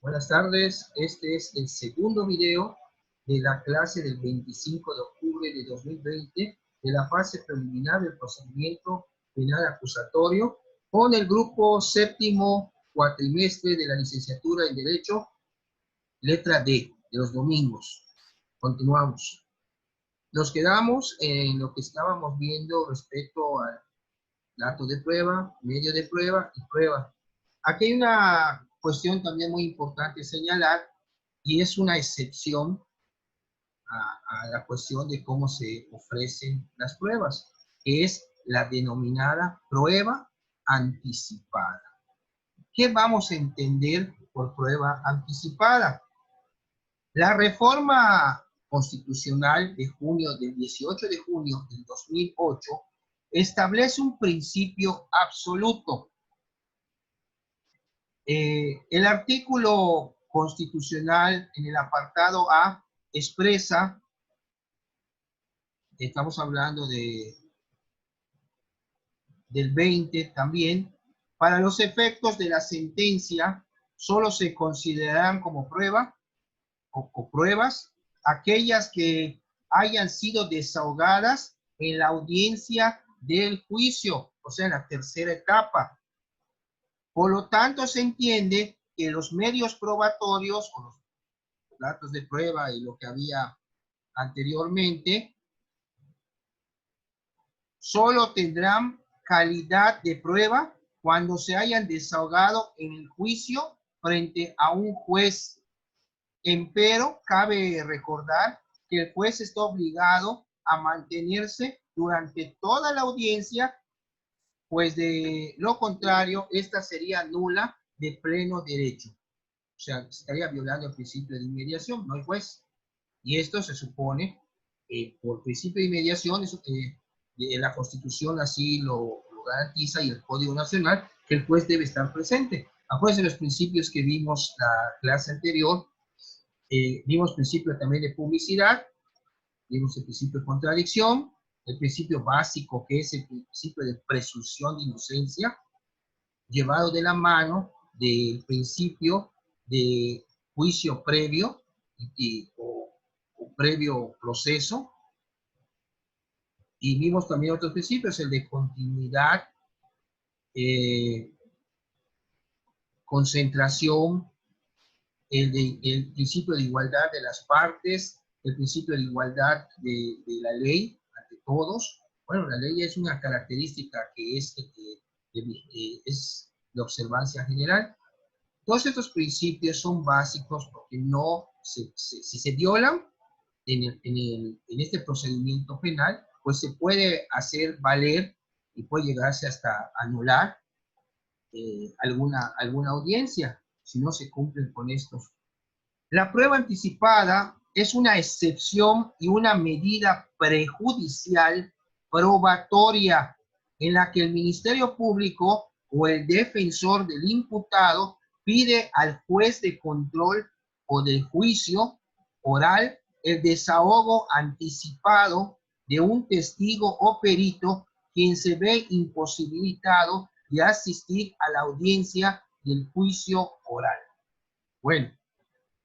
Buenas tardes, este es el segundo video de la clase del 25 de octubre de 2020 de la fase preliminar del procedimiento penal acusatorio con el grupo séptimo cuatrimestre de la licenciatura en Derecho, letra D, de los domingos. Continuamos. Nos quedamos en lo que estábamos viendo respecto al dato de prueba, medio de prueba y prueba. Aquí hay una cuestión también muy importante señalar, y es una excepción a la cuestión de cómo se ofrecen las pruebas, que es la denominada prueba anticipada. ¿Qué vamos a entender por prueba anticipada? La reforma constitucional de junio, del 18 de junio del 2008, establece un principio absoluto. El artículo constitucional en el apartado A expresa, estamos hablando del 20 también, para los efectos de la sentencia solo se considerarán como prueba o pruebas aquellas que hayan sido desahogadas en la audiencia del juicio, o sea, en la tercera etapa. Por lo tanto, se entiende que los medios probatorios o los datos de prueba y lo que había anteriormente solo tendrán calidad de prueba cuando se hayan desahogado en el juicio frente a un juez. Empero, cabe recordar que el juez está obligado a mantenerse durante toda la audiencia, pues de lo contrario, esta sería nula de pleno derecho. O sea, estaría violando el principio de inmediación, no hay juez. Y esto se supone, por principio de inmediación, la Constitución así lo garantiza y el Código Nacional, que el juez debe estar presente. Acuérdense los principios que vimos la clase anterior, vimos principio también de publicidad, vimos el principio de contradicción, el principio básico que es el principio de presunción de inocencia, llevado de la mano del principio de juicio previo o previo proceso. Y vimos también otros principios, el de continuidad, concentración, el principio de igualdad de las partes, el principio de igualdad de la ley ante todos. Bueno, la ley es una característica que es de observancia general. Todos estos principios son básicos porque si se violan en este procedimiento penal, pues se puede hacer valer y puede llegarse hasta anular alguna audiencia si no se cumplen con estos. La prueba anticipada es una excepción y una medida prejudicial probatoria en la que el Ministerio Público o el defensor del imputado pide al juez de control o del juicio oral el desahogo anticipado de un testigo o perito quien se ve imposibilitado de asistir a la audiencia del juicio oral. Bueno,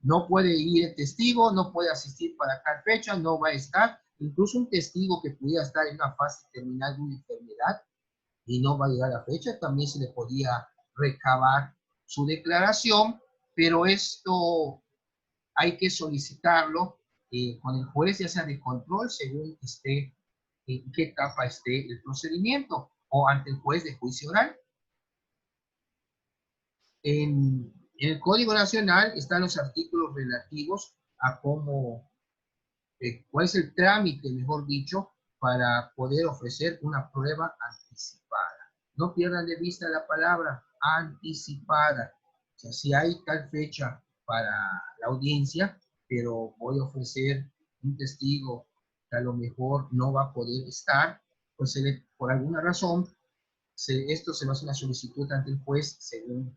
no puede ir el testigo, no puede asistir para tal fecha, no va a estar. Incluso un testigo que pudiera estar en una fase terminal de una enfermedad y no va a llegar a la fecha, también se le podía recabar su declaración, pero esto hay que solicitarlo con el juez, ya sea de control, según esté, en qué etapa esté el procedimiento, o ante el juez de juicio oral. En el Código Nacional están los artículos relativos a cómo, cuál es el trámite, mejor dicho, para poder ofrecer una prueba anticipada. No pierdan de vista la palabra anticipada. O sea, si hay tal fecha para la audiencia, pero voy a ofrecer un testigo que a lo mejor no va a poder estar, pues por alguna razón, esto se va a hacer una solicitud ante el juez según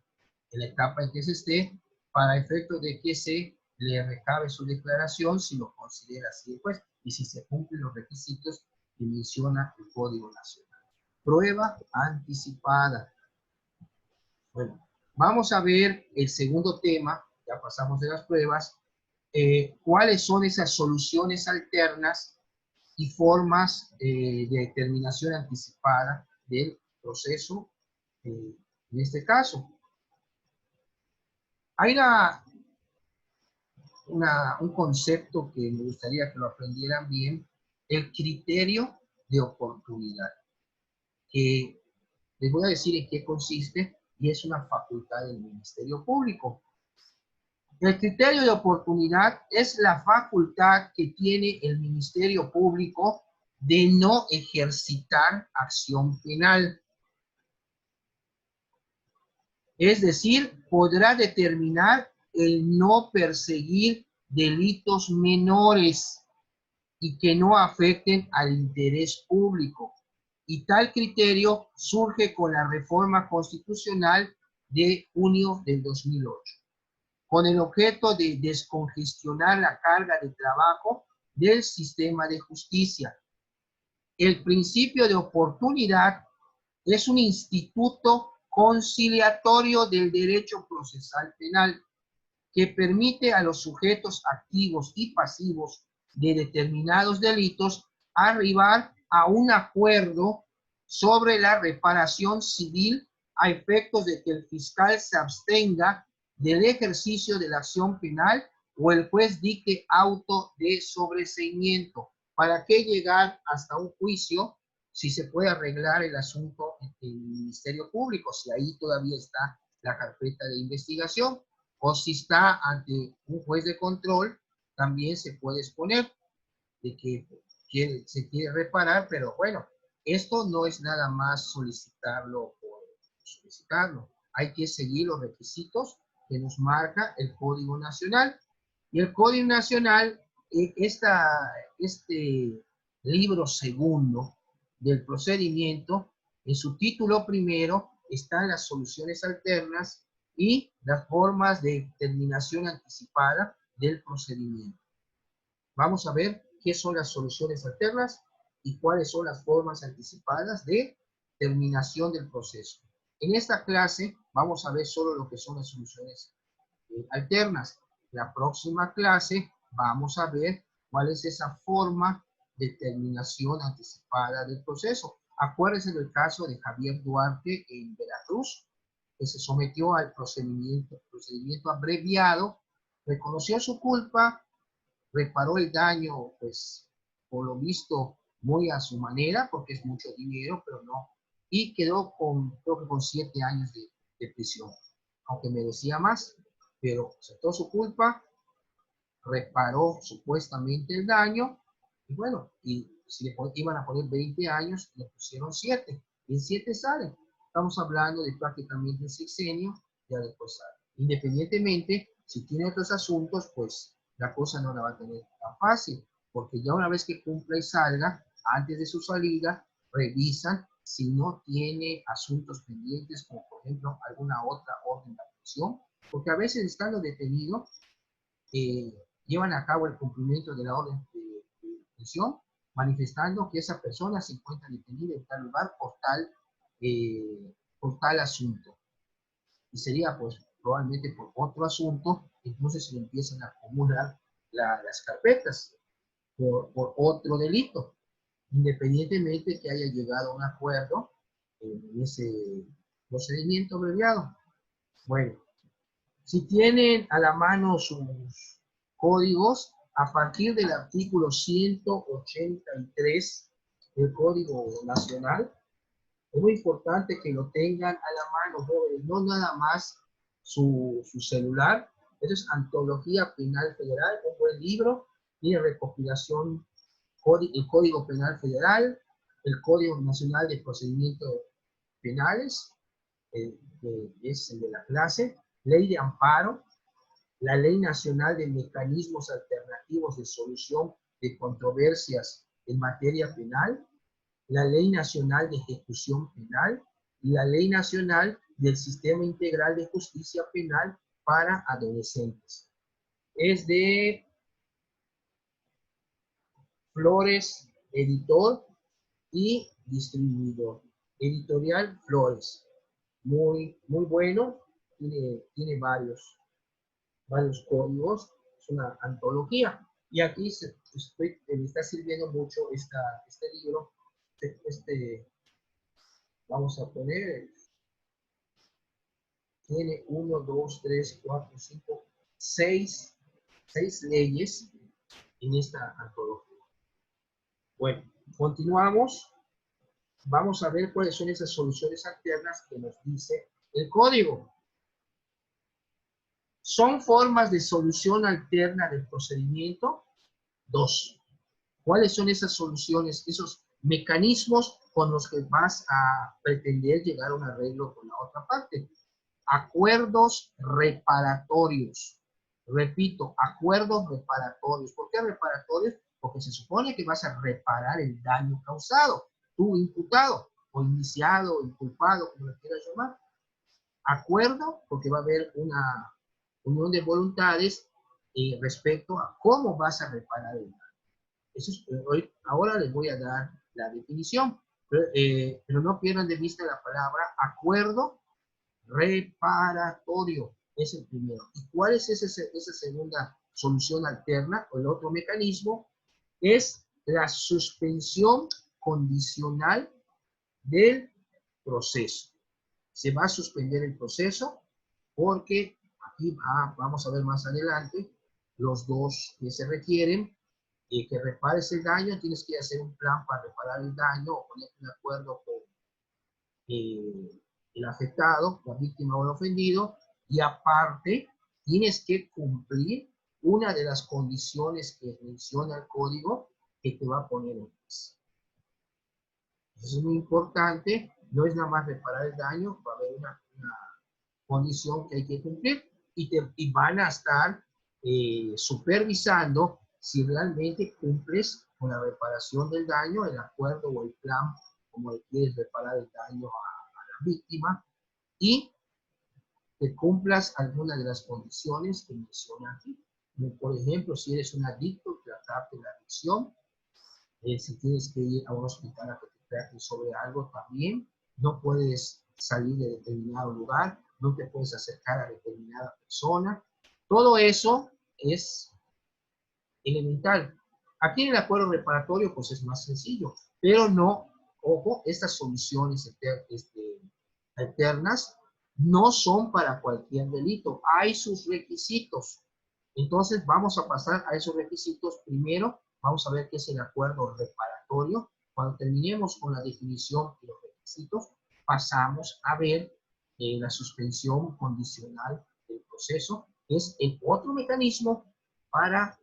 en la etapa en que se esté, para efecto de que se le recabe su declaración si lo considera así el juez y si se cumplen los requisitos que menciona el Código Nacional. Prueba anticipada. Bueno, vamos a ver el segundo tema ya pasamos de las pruebas, cuáles son esas soluciones alternas y formas de determinación anticipada del proceso en este caso. Hay un concepto que me gustaría que lo aprendieran bien, el criterio de oportunidad, que les voy a decir en qué consiste y es una facultad del Ministerio Público. El criterio de oportunidad es la facultad que tiene el Ministerio Público de no ejercitar acción penal. Es decir, podrá determinar el no perseguir delitos menores y que no afecten al interés público. Y tal criterio surge con la reforma constitucional de junio del 2008, con el objeto de descongestionar la carga de trabajo del sistema de justicia. El principio de oportunidad es un instituto conciliatorio del derecho procesal penal que permite a los sujetos activos y pasivos de determinados delitos arribar a un acuerdo sobre la reparación civil a efectos de que el fiscal se abstenga del ejercicio de la acción penal o el juez dicte auto de sobreseimiento. ¿Para qué llegar hasta un juicio si se puede arreglar el asunto en el Ministerio Público, si ahí todavía está la carpeta de investigación? O si está ante un juez de control, también se puede exponer de que se quiere reparar, pero bueno, esto no es nada más solicitarlo por solicitarlo. Hay que seguir los requisitos que nos marca el Código Nacional. Y el Código Nacional, este libro segundo del procedimiento, en su título primero están las soluciones alternas y las formas de terminación anticipada del procedimiento. Vamos a ver qué son las soluciones alternas y cuáles son las formas anticipadas de terminación del proceso. En esta clase vamos a ver solo lo que son las soluciones alternas. La próxima clase vamos a ver cuál es esa forma de terminación anticipada del proceso. Acuérdense del caso de Javier Duarte en Veracruz, que se sometió al procedimiento abreviado, reconoció su culpa, reparó el daño, pues, por lo visto, muy a su manera, porque es mucho dinero, pero no, y quedó creo que con 7 años de prisión, aunque merecía más, pero aceptó su culpa, reparó supuestamente el daño, y bueno, y si le iban a poner 20 años, le pusieron 7, y en 7 sale. Estamos hablando de prácticamente un sexenio, ya después sale. Independientemente, si tiene otros asuntos, pues la cosa no la va a tener tan fácil, porque ya una vez que cumpla y salga, antes de su salida, revisan si no tiene asuntos pendientes, como por ejemplo alguna otra orden de aprehensión, porque a veces estando detenido, llevan a cabo el cumplimiento de la orden de detención, manifestando que esa persona se encuentra detenida en tal lugar por tal asunto. Y sería pues probablemente por otro asunto, entonces se le empiezan a acumular las carpetas por otro delito, independientemente que haya llegado a un acuerdo en ese procedimiento abreviado. Bueno, si tienen a la mano sus códigos, a partir del artículo 183 del Código Nacional, es muy importante que lo tengan a la mano, jóvenes, no nada más su celular. Eso es Antología Penal Federal, un buen libro, tiene recopilación, el Código Penal Federal, el Código Nacional de Procedimientos Penales, que es el de la clase, Ley de Amparo, la Ley Nacional de Mecanismos Alternativos de Solución de Controversias en Materia Penal, la Ley Nacional de Ejecución Penal y la Ley Nacional del Sistema Integral de Justicia Penal para Adolescentes. Es de Flores, editor y distribuidor. Editorial Flores. Muy, muy bueno. Tiene varios varios códigos, es una antología. Y aquí me está sirviendo mucho este libro, vamos a poner, tiene 1, 2, 3, 4, 5, 6 leyes en esta antología. Bueno, continuamos. Vamos a ver cuáles son esas soluciones alternas que nos dice el código. ¿Son formas de solución alterna del procedimiento? 2. ¿Cuáles son esas soluciones, esos mecanismos con los que vas a pretender llegar a un arreglo con la otra parte? Acuerdos reparatorios. Repito, acuerdos reparatorios. ¿Por qué reparatorios? Porque se supone que vas a reparar el daño causado, tú imputado, o iniciado, o inculpado, como lo quieras llamar. Acuerdo, porque va a haber una unión de voluntades respecto a cómo vas a reparar el daño. Eso es, ahora les voy a dar la definición, pero no pierdan de vista la palabra acuerdo reparatorio. Es el primero. ¿Y cuál es esa segunda solución alterna o el otro mecanismo? Es la suspensión condicional del proceso. Se va a suspender el proceso porque aquí vamos a ver más adelante los dos que se requieren. Que repares el daño, tienes que hacer un plan para reparar el daño o ponerte de acuerdo con el afectado, la víctima o el ofendido, y aparte tienes que cumplir una de las condiciones que menciona el código que te va a poner en juez. Eso es muy importante, no es nada más reparar el daño, va a haber una condición que hay que cumplir y van a estar supervisando si realmente cumples con la reparación del daño, el acuerdo o el plan, como le quieres reparar el daño a la víctima, y que cumplas alguna de las condiciones que menciona aquí. Como por ejemplo, si eres un adicto, tratarte la adicción, si tienes que ir a un hospital a que te traten sobre algo también, no puedes salir de determinado lugar, no te puedes acercar a determinada persona. Todo eso es elemental. Aquí en el acuerdo reparatorio pues es más sencillo, pero no, ojo, estas soluciones alternas no son para cualquier delito, hay sus requisitos. Entonces vamos a pasar a esos requisitos. Primero vamos a ver qué es el acuerdo reparatorio. Cuando terminemos con la definición y los requisitos, pasamos a ver la suspensión condicional del proceso, que es el otro mecanismo para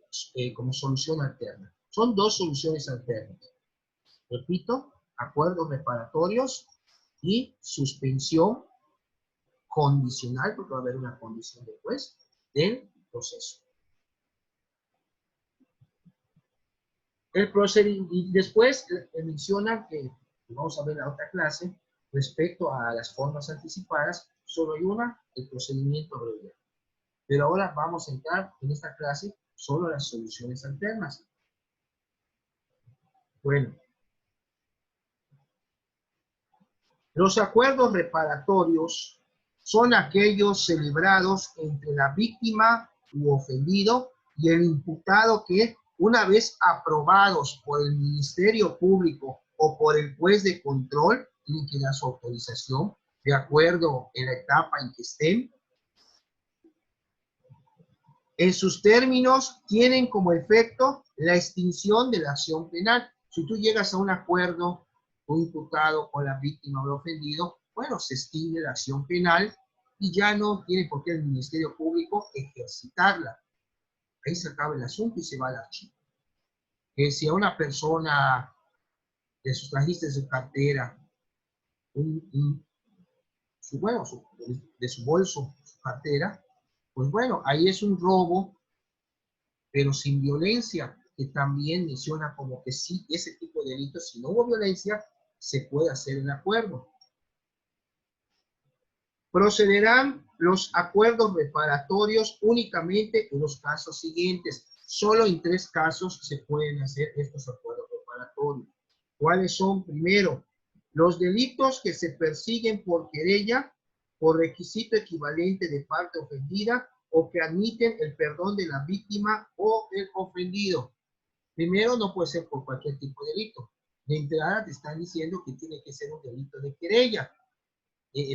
como solución alterna. Son dos soluciones alternas. Repito, acuerdos reparatorios y suspensión condicional, porque va a haber una condición después, del proceso. El procedimiento, y después menciona que, vamos a ver la otra clase, respecto a las formas anticipadas, solo hay una, el procedimiento abreviado. Pero ahora vamos a entrar en esta clase solo las soluciones alternas. Bueno, los acuerdos reparatorios son aquellos celebrados entre la víctima u ofendido y el imputado que, una vez aprobados por el Ministerio Público o por el juez de control, tienen que dar su autorización de acuerdo en la etapa en que estén. En sus términos, tienen como efecto la extinción de la acción penal. Si tú llegas a un acuerdo, un imputado con la víctima o el ofendido, bueno, se extingue la acción penal y ya no tiene por qué el Ministerio Público ejercitarla. Ahí se acaba el asunto y se va al archivo. Que si a una persona le sustrajiste de su cartera, de su bolso, su cartera, pues bueno, ahí es un robo, pero sin violencia, que también menciona como que sí, ese tipo de delitos, si no hubo violencia, se puede hacer el acuerdo. Procederán los acuerdos reparatorios únicamente en los casos siguientes. Solo en 3 casos se pueden hacer estos acuerdos reparatorios. ¿Cuáles son? Primero, los delitos que se persiguen por querella, por requisito equivalente de parte ofendida o que admiten el perdón de la víctima o el ofendido. Primero, no puede ser por cualquier tipo de delito. De entrada te están diciendo que tiene que ser un delito de querella.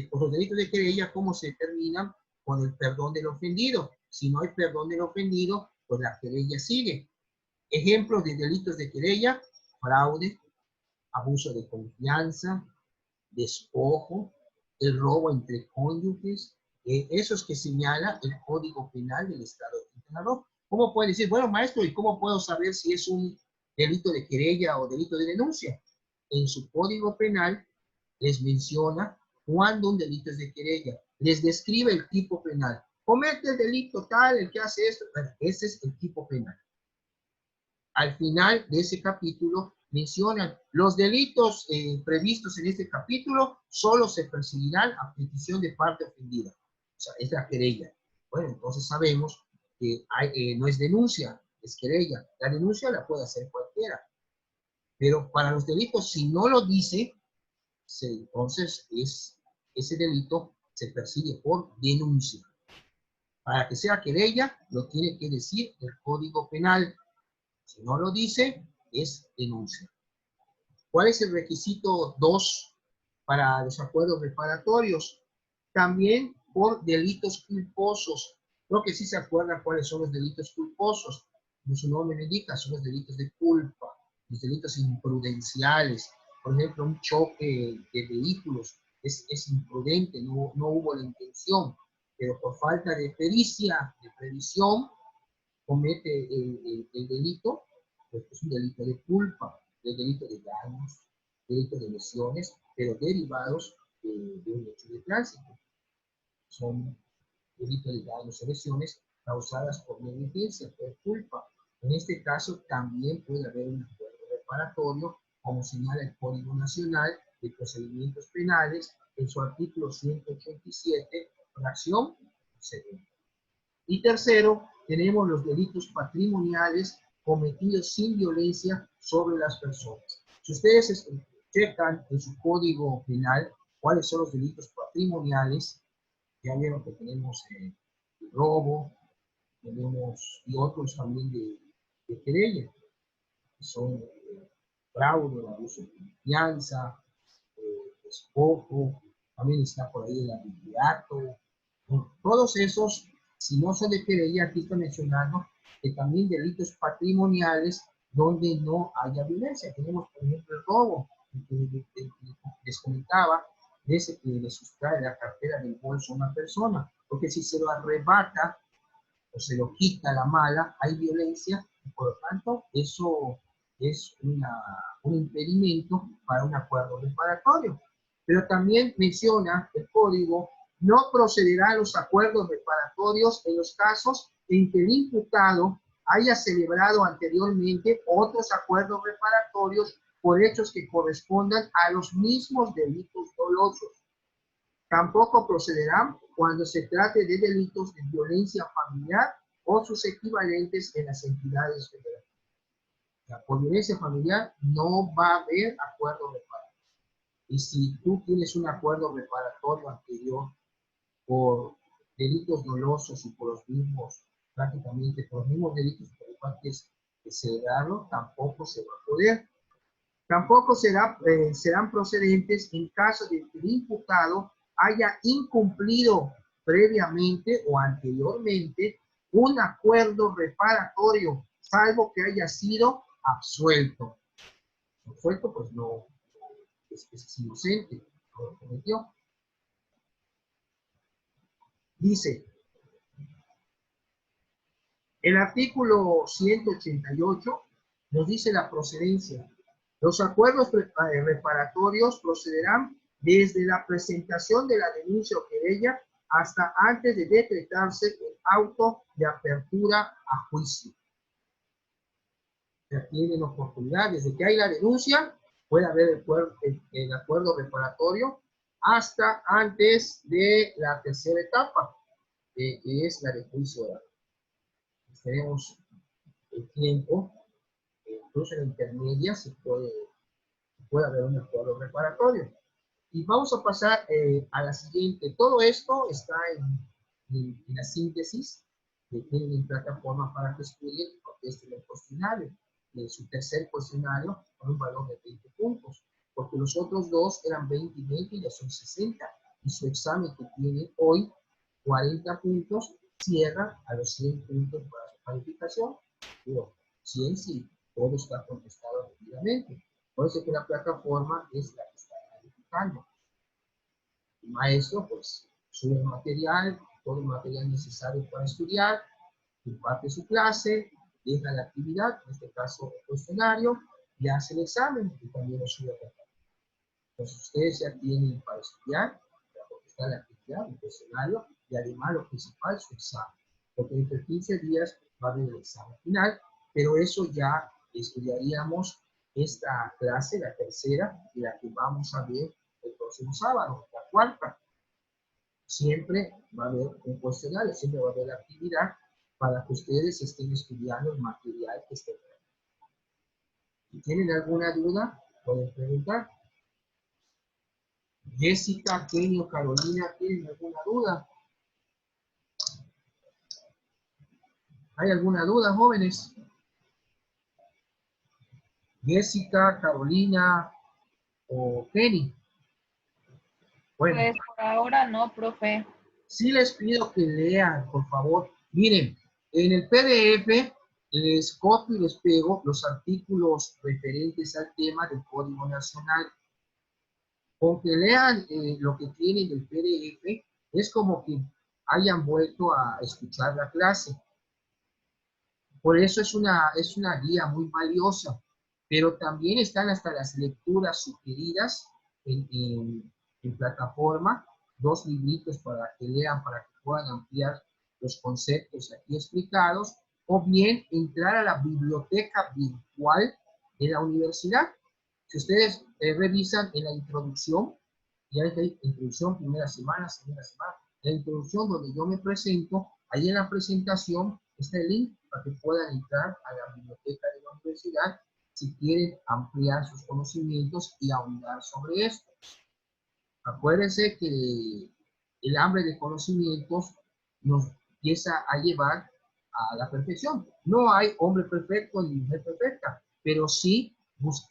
Por los delitos de querella, ¿cómo se determinan? Con el perdón del ofendido. Si no hay perdón del ofendido, pues la querella sigue. Ejemplos de delitos de querella: fraude, abuso de confianza, despojo, el robo entre cónyuges, esos que señala el Código Penal del Estado de Quintana Roo. ¿Cómo puede decir, bueno, maestro, ¿y cómo puedo saber si es un delito de querella o delito de denuncia? En su Código Penal les menciona cuando un delito es de querella, les describe el tipo penal. Comete el delito tal, el que hace esto, ese es el tipo penal. Al final de ese capítulo mencionan los delitos previstos en este capítulo solo se perseguirán a petición de parte ofendida. O sea, es la querella. Bueno, entonces sabemos que no es denuncia, es querella. La denuncia la puede hacer cualquiera. Pero para los delitos, si no lo dice, entonces ese delito se persigue por denuncia. Para que sea querella, lo tiene que decir el Código Penal. Si no lo dice, es denuncia. ¿Cuál es el requisito 2 para los acuerdos reparatorios? También por delitos culposos. Creo que sí se acuerdan cuáles son los delitos culposos. Como su nombre me indica, son los delitos de culpa, los delitos imprudenciales. Por ejemplo, un choque de vehículos es imprudente, no hubo la intención, pero por falta de pericia, de previsión, comete el delito, pues es un delito de culpa, el delito de daños, delito de lesiones, pero derivados de un hecho de tránsito. Son delitos de daños o lesiones causadas por negligencia, por culpa. En este caso también puede haber un acuerdo reparatorio, como señala el Código Nacional de Procedimientos Penales en su artículo 187, fracción segunda. Y tercero, tenemos los delitos patrimoniales cometidos sin violencia sobre las personas. Si ustedes checan en su código penal cuáles son los delitos patrimoniales, ya vieron que tenemos el robo, tenemos y otros también de querella, que son fraude, abuso de confianza, despojo, también está por ahí el abigeato. Bueno, todos esos, si no son de querella, aquí está mencionando que también delitos patrimoniales donde no haya violencia. Tenemos, por ejemplo, el robo, que les comentaba, de ese que le sustrae la cartera del bolso a una persona, porque si se lo arrebata o se lo quita la mala, hay violencia, y por lo tanto, eso es un impedimento para un acuerdo reparatorio. Pero también menciona el código, no procederá a los acuerdos reparatorios en los casos en que el imputado haya celebrado anteriormente otros acuerdos reparatorios por hechos que correspondan a los mismos delitos dolosos. Tampoco procederán cuando se trate de delitos de violencia familiar o sus equivalentes en las entidades federativas. Por violencia familiar no va a haber acuerdo reparatorio. Y si tú tienes un acuerdo reparatorio anterior por delitos dolosos y por los mismos, prácticamente por los mismos delitos por los cuales celebrarlo, tampoco se va a poder. Tampoco serán procedentes en caso de que el imputado haya incumplido previamente o anteriormente un acuerdo reparatorio, salvo que haya sido absuelto. Absuelto, pues no, es inocente, no lo cometió. Dice, el artículo 188 nos dice la procedencia. Los acuerdos reparatorios procederán desde la presentación de la denuncia o querella hasta antes de decretarse el auto de apertura a juicio. Ya tienen oportunidad, desde que hay la denuncia, puede haber el acuerdo reparatorio hasta antes de la tercera etapa, que es la de juicio oral. Tenemos el tiempo, incluso en la intermedia se puede haber un acuerdo reparatorio. Y vamos a pasar a la siguiente. Todo esto está en la síntesis que tienen en plataforma para que estudien y contesten el cuestionario. En su tercer cuestionario con un valor de 20 puntos, porque los otros dos eran 20 y 20 y ya son 60. Y su examen que tiene hoy 40 puntos cierra a los 100 puntos para su calificación. Pero 100 sí, todo está contestado debidamente. Por eso que la plataforma es la que está calificando. El maestro pues sube el material, todo el material necesario para estudiar, imparte su clase, deja la actividad, en este caso el cuestionario, y hace el examen y también lo sube a la plataforma. Entonces ustedes ya tienen para estudiar, para contestar la actividad, el cuestionario, y además lo principal, su examen. Porque dentro de 15 días va a haber el examen final, pero eso ya estudiaríamos esta clase, la tercera, y la que vamos a ver el próximo sábado, la cuarta. Siempre va a haber un cuestionario, siempre va a haber la actividad para que ustedes estén estudiando el material que estén. Si tienen alguna duda, pueden preguntar. Jessica, Kenio, Carolina, ¿tienen alguna duda? ¿Hay alguna duda, jóvenes? Jessica, Carolina o Kenny. Bueno, Pues por ahora no, profe. sí les pido que lean, por favor. Miren, en el PDF les copio y les pego los artículos referentes al tema del Código Nacional. Con que lean lo que tienen del PDF, es como que hayan vuelto a escuchar la clase. Por eso es una guía muy valiosa, pero también están hasta las lecturas sugeridas en plataforma, 2 libritos para que lean, para que puedan ampliar los conceptos aquí explicados, o bien entrar a la biblioteca virtual de la universidad. Si ustedes revisan en la introducción, ya hay introducción, primera semana, segunda semana, la introducción donde yo me presento, ahí en la presentación está el link para que puedan entrar a la biblioteca de la universidad si quieren ampliar sus conocimientos y ahondar sobre esto. Acuérdense que el hambre de conocimientos nos empieza a llevar a la perfección. No hay hombre perfecto ni mujer perfecta, pero sí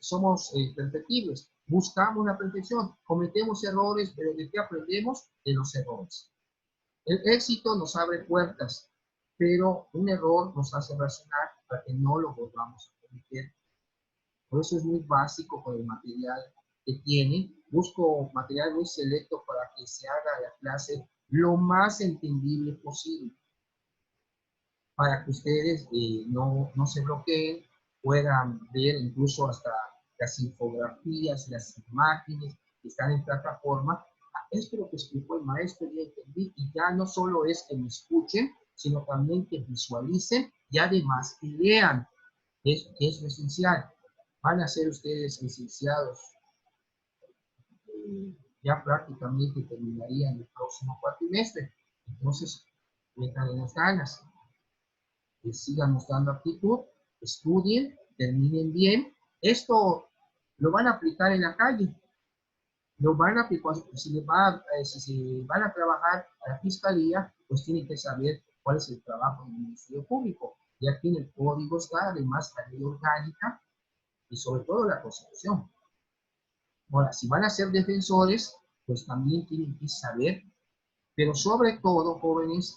somos perfectibles. Buscamos la perfección, cometemos errores, pero ¿de qué aprendemos? De los errores. El éxito nos abre puertas, pero un error nos hace razonar para que no lo volvamos a cometer. Por eso es muy básico con el material que tiene. Busco material muy selecto para que se haga la clase lo más entendible posible, para que ustedes no se bloqueen, puedan ver incluso hasta las infografías, las imágenes que están en plataforma. Esto es lo que explicó el maestro, ya entendí, y ya no solo es que me escuchen, sino también que visualicen y además que lean, es lo esencial. Van a ser ustedes licenciados, ya prácticamente terminarían el próximo cuatrimestre. Entonces, metan en las ganas, que sigan mostrando actitud, estudien, terminen bien. Esto lo van a aplicar en la calle. Lo van a aplicar, si se van a trabajar a la fiscalía, pues tienen que saber cuál es el trabajo del Ministerio Público. Y aquí en el código está, además, la ley orgánica y sobre todo la Constitución. Ahora, si van a ser defensores, pues también tienen que saber, pero sobre todo, jóvenes,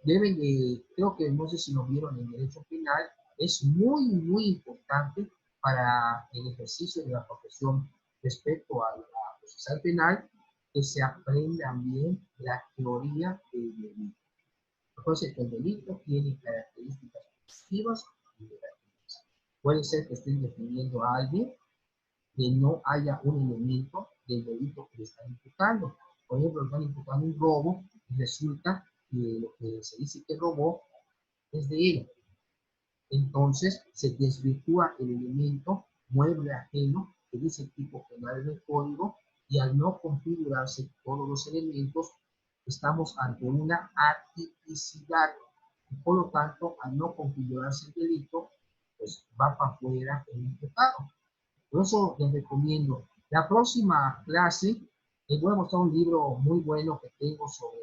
deben de, creo que no sé si lo vieron en derecho penal, es muy, muy importante para el ejercicio de la profesión respecto a la procesal penal, que se aprenda bien la teoría del delito. Entonces, el delito tiene características positivas y negativas. Puede ser que estén defendiendo a alguien, que no haya un elemento del delito que le están imputando. Por ejemplo, le están imputando un robo y resulta que lo que se dice que robó es de él. Entonces se desvirtúa el elemento mueble ajeno que dice el tipo penal del código, y al no configurarse todos los elementos, estamos ante una atipicidad. Y por lo tanto, al no configurarse el delito, pues va para afuera el imputado. Por eso les recomiendo. La próxima clase les voy a mostrar un libro muy bueno que tengo sobre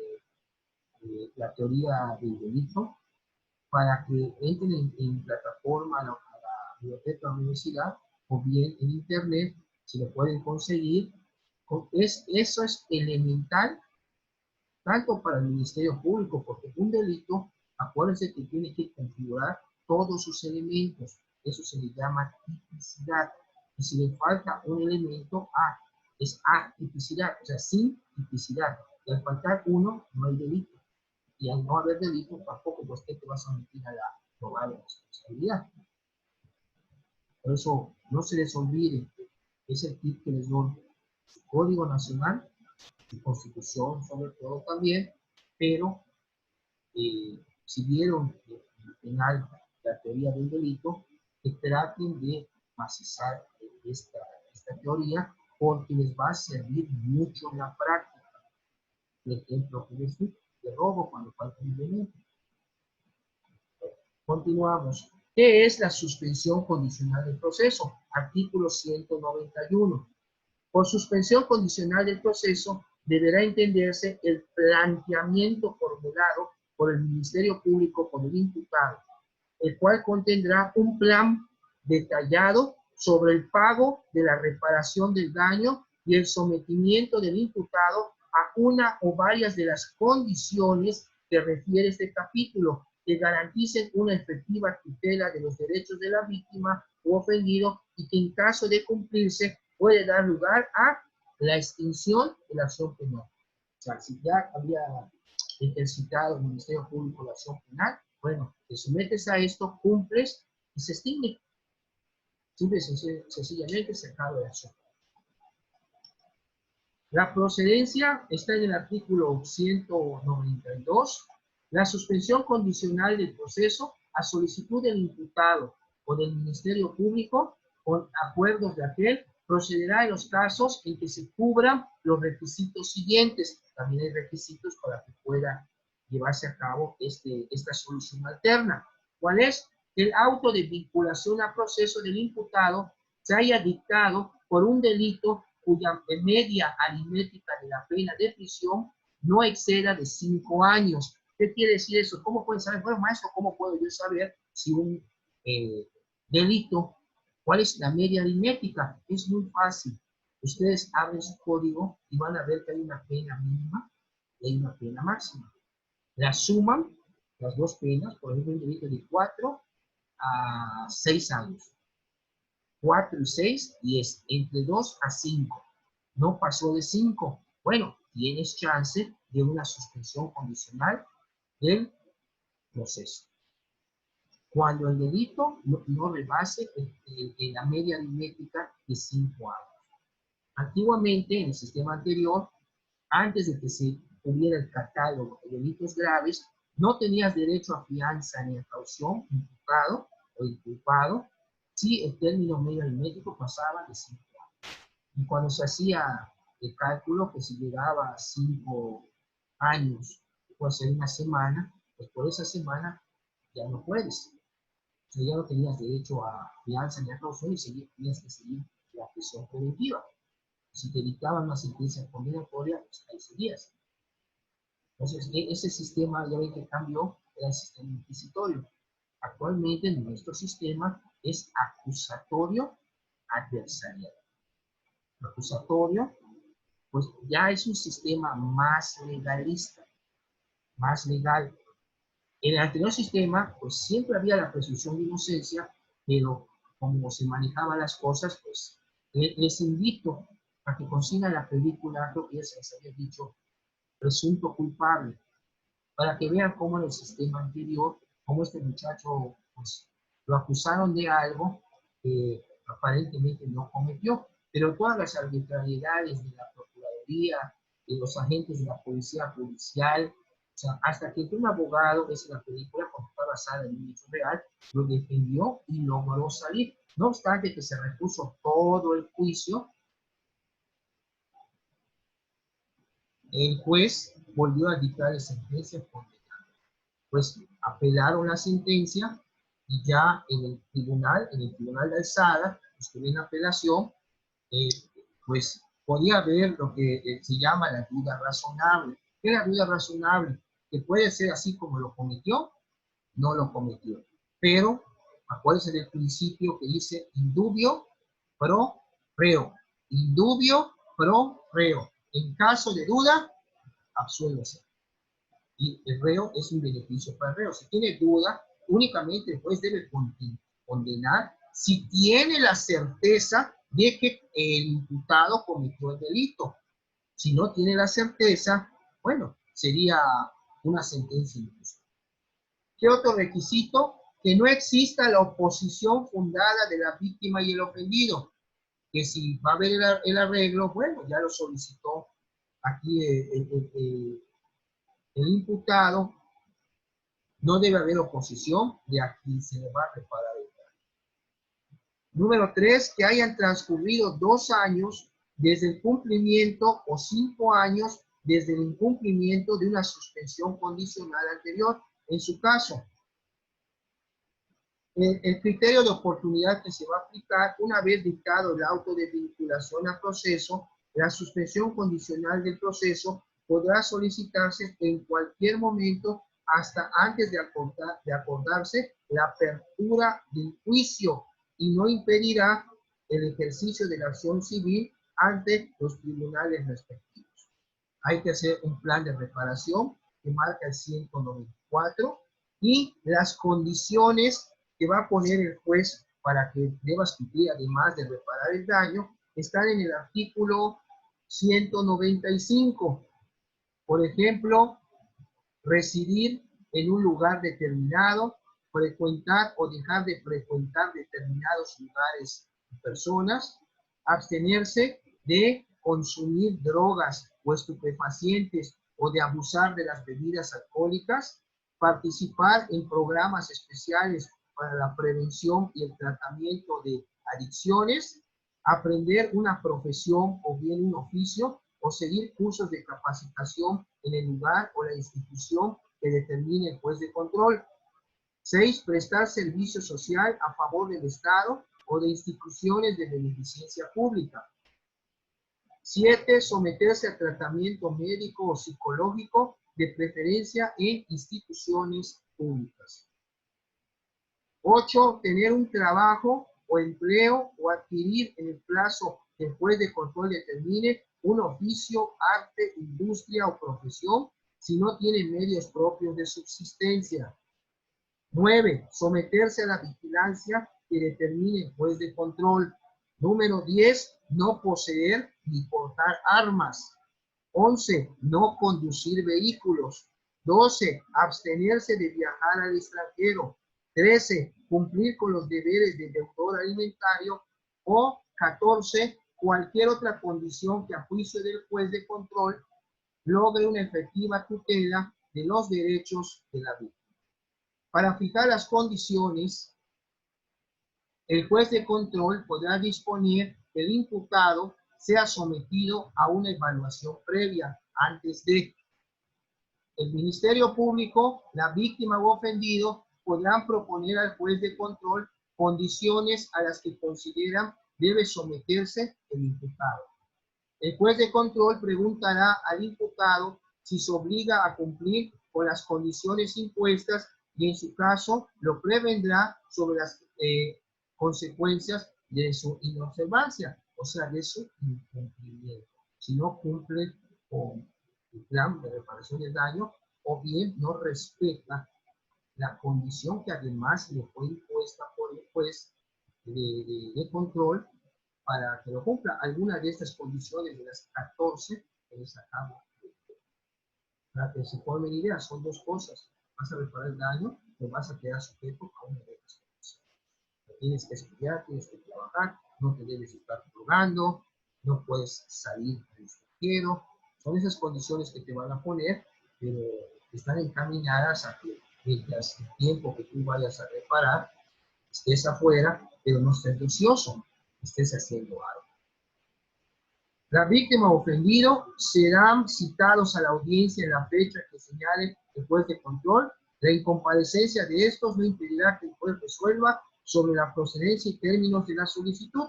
la teoría del delito, para que entren en plataforma a la biblioteca de la universidad o bien en internet, si lo pueden conseguir. Eso es elemental, tanto para el Ministerio Público, porque un delito, acuérdense que tiene que configurar todos sus elementos. Eso se le llama tipicidad. Y si le falta un elemento, es atipicidad, o sea, sin tipicidad. Y al faltar uno, no hay delito. Y al no haber delito, tampoco pues te vas a meter a la probable responsabilidad. Por eso, no se les olvide, es el tip que les doy. Su Código Nacional, su Constitución sobre todo también, pero si vieron en el penal la teoría del delito, que traten de macizar esta teoría porque les va a servir mucho en la práctica. El ejemplo que les di de robo cuando falta un elemento. Continuamos. ¿Qué es la suspensión condicional del proceso? Artículo 191. Por suspensión condicional del proceso deberá entenderse el planteamiento formulado por el Ministerio Público por el imputado, el cual contendrá un plan detallado sobre el pago de la reparación del daño y el sometimiento del imputado a una o varias de las condiciones que refiere este capítulo, que garanticen una efectiva tutela de los derechos de la víctima o ofendido y que en caso de cumplirse puede dar lugar a la extinción de la acción penal. O sea, si ya había ejercitado el Ministerio Público la acción penal, bueno, te sometes a esto, cumples y se extingue. Simple y sencillamente se acaba la acción. La procedencia está en el artículo 192. La suspensión condicional del proceso a solicitud del imputado o del Ministerio Público, con acuerdos de aquel, procederá en los casos en que se cubran los requisitos siguientes. También hay requisitos para que pueda llevarse a cabo esta solución alterna. ¿Cuál es? El auto de vinculación a proceso del imputado se haya dictado por un delito cuya media aritmética de la pena de prisión no exceda de 5 años. ¿Qué quiere decir eso? ¿Cómo pueden saber? Bueno, maestro, ¿cómo puedo yo saber si un delito, cuál es la media aritmética? Es muy fácil. Ustedes abren su código y van a ver que hay una pena mínima y hay una pena máxima. La suman, las dos penas, por ejemplo, un delito de 4 a 6 años. 4 y 6, 10. Entre 2 a 5. No pasó de 5. Bueno, tienes chance de una suspensión condicional del proceso. Cuando el delito no rebase la media aritmética de 5 años. Antiguamente, en el sistema anterior, antes de que se hubiera el catálogo de delitos graves, no tenías derecho a fianza ni a caución, imputado o inculpado, si el término medio aritmético pasaba de 5 años. Y cuando se hacía el cálculo, que si llegaba a 5 años, puede ser una semana, pues por esa semana ya no puedes. O sea, ya no tenías derecho a fianza ni a caución y tenías que seguir la prisión preventiva. Si te dictaban una sentencia condenatoria, pues ahí seguías. Entonces, ese sistema ya ven que cambió, era el sistema inquisitorio. Actualmente nuestro sistema es acusatorio adversarial. Acusatorio, pues ya es un sistema más legalista, más legal. En el anterior sistema, pues siempre había la presunción de inocencia, pero como se manejaban las cosas, pues les invito a que consigan la película, creo que ya se les había dicho, Presunto Culpable, para que vean cómo en el sistema anterior, cómo este muchacho, pues, lo acusaron de algo que aparentemente no cometió, pero todas las arbitrariedades de la Procuraduría, de los agentes de la Policía Judicial, o sea, hasta que un abogado, es la película, porque está basada en un hecho real, lo defendió y logró salir. No obstante que se repuso todo el juicio, el juez volvió a dictar sentencia por pues apelaron la sentencia y ya en el tribunal de alzada, los que ven apelación, pues podía haber lo que se llama la duda razonable. ¿Qué es la duda razonable? que puede ser así como lo cometió, no lo cometió. Pero acuérdense del principio que dice indubio pro reo. Indubio pro reo. En caso de duda, absuélvase. Y el reo es un beneficio para el reo. Si tiene duda, únicamente el juez debe condenar si tiene la certeza de que el imputado cometió el delito. Si no tiene la certeza, bueno, sería una sentencia injusta. ¿Qué otro requisito? Que no exista la oposición fundada de la víctima y el ofendido. Que si va a haber el arreglo, bueno, ya lo solicitó aquí el imputado, no debe haber oposición de a quien se le va a reparar el daño. Número 3, que hayan transcurrido 2 años desde el cumplimiento o 5 años desde el incumplimiento de una suspensión condicional anterior. En su caso, el criterio de oportunidad que se va a aplicar una vez dictado el auto de vinculación al proceso, la suspensión condicional del proceso podrá solicitarse en cualquier momento hasta antes de acordarse la apertura del juicio y no impedirá el ejercicio de la acción civil ante los tribunales respectivos. Hay que hacer un plan de reparación que marca el 194 y las condiciones que va a poner el juez para que debas cumplir, además de reparar el daño, están en el artículo 195. Por ejemplo, residir en un lugar determinado, frecuentar o dejar de frecuentar determinados lugares y personas, abstenerse de consumir drogas o estupefacientes o de abusar de las bebidas alcohólicas, participar en programas especiales para la prevención y el tratamiento de adicciones, aprender una profesión o bien un oficio, o seguir cursos de capacitación en el lugar o la institución que determine el juez de control. 6. Prestar servicio social a favor del Estado o de instituciones de beneficencia pública. 7. Someterse a tratamiento médico o psicológico, de preferencia en instituciones públicas. 8. Tener un trabajo o empleo o adquirir en el plazo que el juez de control determine un oficio, arte, industria o profesión si no tiene medios propios de subsistencia. 9. Someterse a la vigilancia que determine el juez de control. Número 10. No poseer ni portar armas. 11. No conducir vehículos. 12. Abstenerse de viajar al extranjero. 13. Cumplir con los deberes de deudor alimentario. O 14. Cualquier otra condición que a juicio del juez de control logre una efectiva tutela de los derechos de la víctima. Para fijar las condiciones, el juez de control podrá disponer que el imputado sea sometido a una evaluación previa antes de. El Ministerio Público, la víctima o ofendido podrán proponer al juez de control condiciones a las que consideran debe someterse el imputado. El juez de control preguntará al imputado si se obliga a cumplir con las condiciones impuestas y en su caso lo prevendrá sobre las consecuencias de su inobservancia, o sea, de su incumplimiento. Si no cumple con el plan de reparación del daño o bien no respeta la condición que además le fue impuesta por el juez de control para que lo cumpla. Alguna de estas condiciones de las 14 que les acabo de decir. Para que se formen ideas, son dos cosas. Vas a reparar el daño o vas a quedar sujeto a una de estas condiciones. Tienes que estudiar, tienes que trabajar, no te debes estar drogando, no puedes salir al extranjero. Son esas condiciones que te van a poner, pero están encaminadas a que mientras el tiempo que tú vayas a reparar, estés afuera, pero no estés ocioso, estés haciendo algo. La víctima o ofendido serán citados a la audiencia en la fecha que señale el juez de control. La incomparecencia de estos no impedirá que el juez resuelva sobre la procedencia y términos de la solicitud.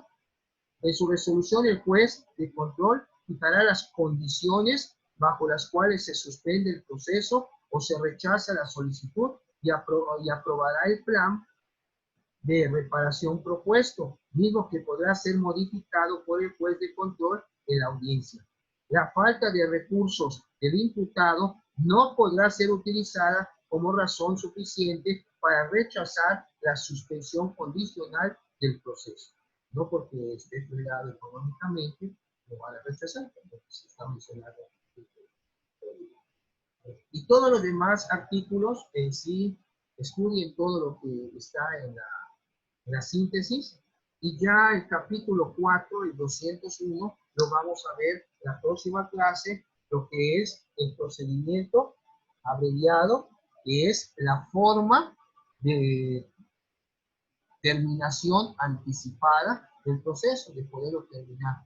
En su resolución, el juez de control fijará las condiciones bajo las cuales se suspende el proceso o se rechaza la solicitud y aprobará el plan de reparación propuesto, mismo que podrá ser modificado por el juez de control en la audiencia. La falta de recursos del imputado no podrá ser utilizada como razón suficiente para rechazar la suspensión condicional del proceso. No porque esté plegado económicamente, lo van a rechazar, porque se está mencionando. Y todos los demás artículos en sí, estudien todo lo que está en la síntesis, y ya el capítulo 4, el 201, lo vamos a ver la próxima clase, lo que es el procedimiento abreviado, que es la forma de terminación anticipada del proceso, de poderlo terminar.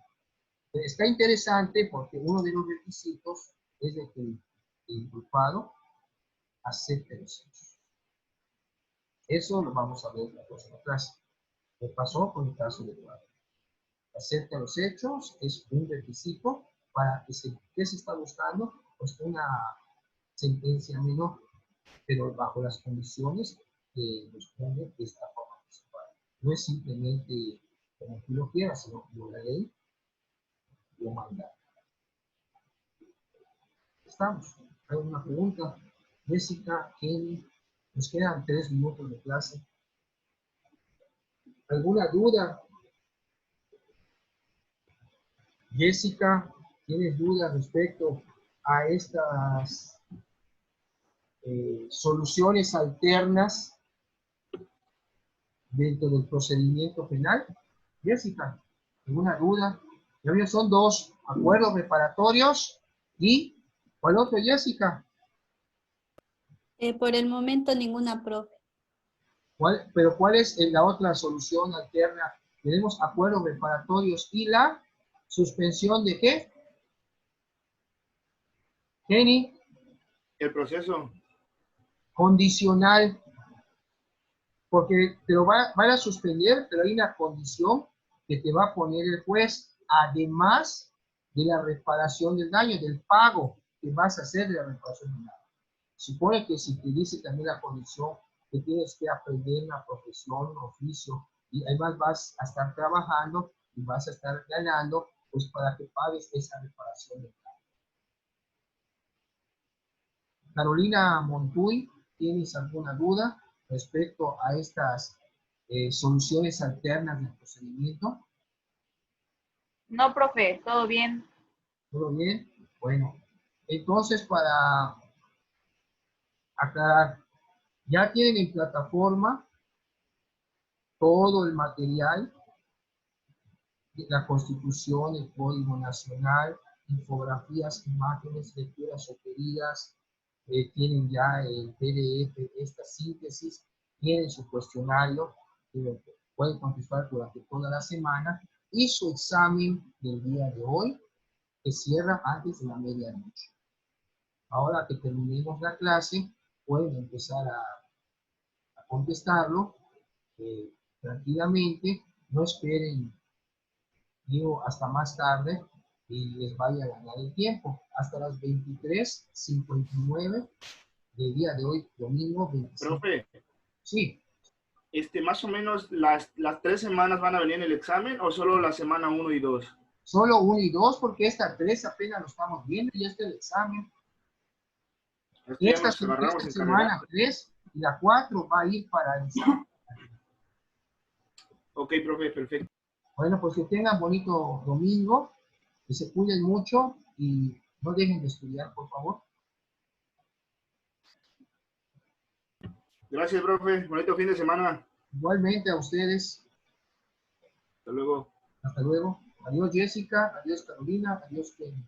Está interesante porque uno de los requisitos es de que el inculpado acepte los hechos. Eso lo vamos a ver en la próxima clase. ¿Qué pasó con el caso de Eduardo? Acepta los hechos, es un requisito para que ¿qué se está buscando? Pues una sentencia menor, pero bajo las condiciones que nos pone esta forma principal. No es simplemente como tú lo quieras, sino como la ley lo manda. Estamos. ¿Hay una pregunta? Jessica, Kenny, nos quedan 3 minutos de clase. ¿Alguna duda? Jessica, ¿tienes dudas respecto a estas soluciones alternas dentro del procedimiento penal? Jessica, ¿alguna duda? Ya veo, son 2 acuerdos reparatorios y ¿cuál otro, Jessica? Por el momento ninguna, profe. Pero ¿cuál es la otra solución alterna? Tenemos acuerdos reparatorios y la suspensión de ¿qué? Jenny. El proceso. Condicional. Porque te lo van a suspender, pero hay una condición que te va a poner el juez, además de la reparación del daño, del pago que vas a hacer de la reparación del daño. Supone que si te dice también la condición que tienes que aprender una profesión, un oficio, y además vas a estar trabajando y vas a estar ganando, pues para que pagues esa reparación del daño. Carolina Montuy, ¿tienes alguna duda respecto a estas soluciones alternas del procedimiento? No, profe, todo bien. ¿Todo bien? Bueno, entonces para aclarar, ya tienen en plataforma todo el material, la Constitución, el Código Nacional, infografías, imágenes, lecturas sugeridas, tienen ya el PDF, esta síntesis, tienen su cuestionario, que pueden contestar durante toda la semana, y su examen del día de hoy, que cierra antes de la medianoche. Ahora que terminemos la clase, pueden empezar a contestarlo tranquilamente, no esperen, digo, hasta más tarde y les vaya a ganar el tiempo. Hasta las 23:59 del día de hoy, domingo 25. Profe. Sí. Más o menos las 3 semanas van a venir en el examen o solo la semana 1 y 2? Solo 1 y 2 porque esta 3 apenas lo estamos viendo y este es el examen. Esta semana 3 y la 4 va a ir para el examen. Ok, profe, perfecto. Bueno, pues que tengan bonito domingo, que se cuiden mucho y no dejen de estudiar, por favor. Gracias, profe. Bonito fin de semana. Igualmente a ustedes. Hasta luego. Hasta luego. Adiós, Jessica. Adiós, Carolina. Adiós, Kenny.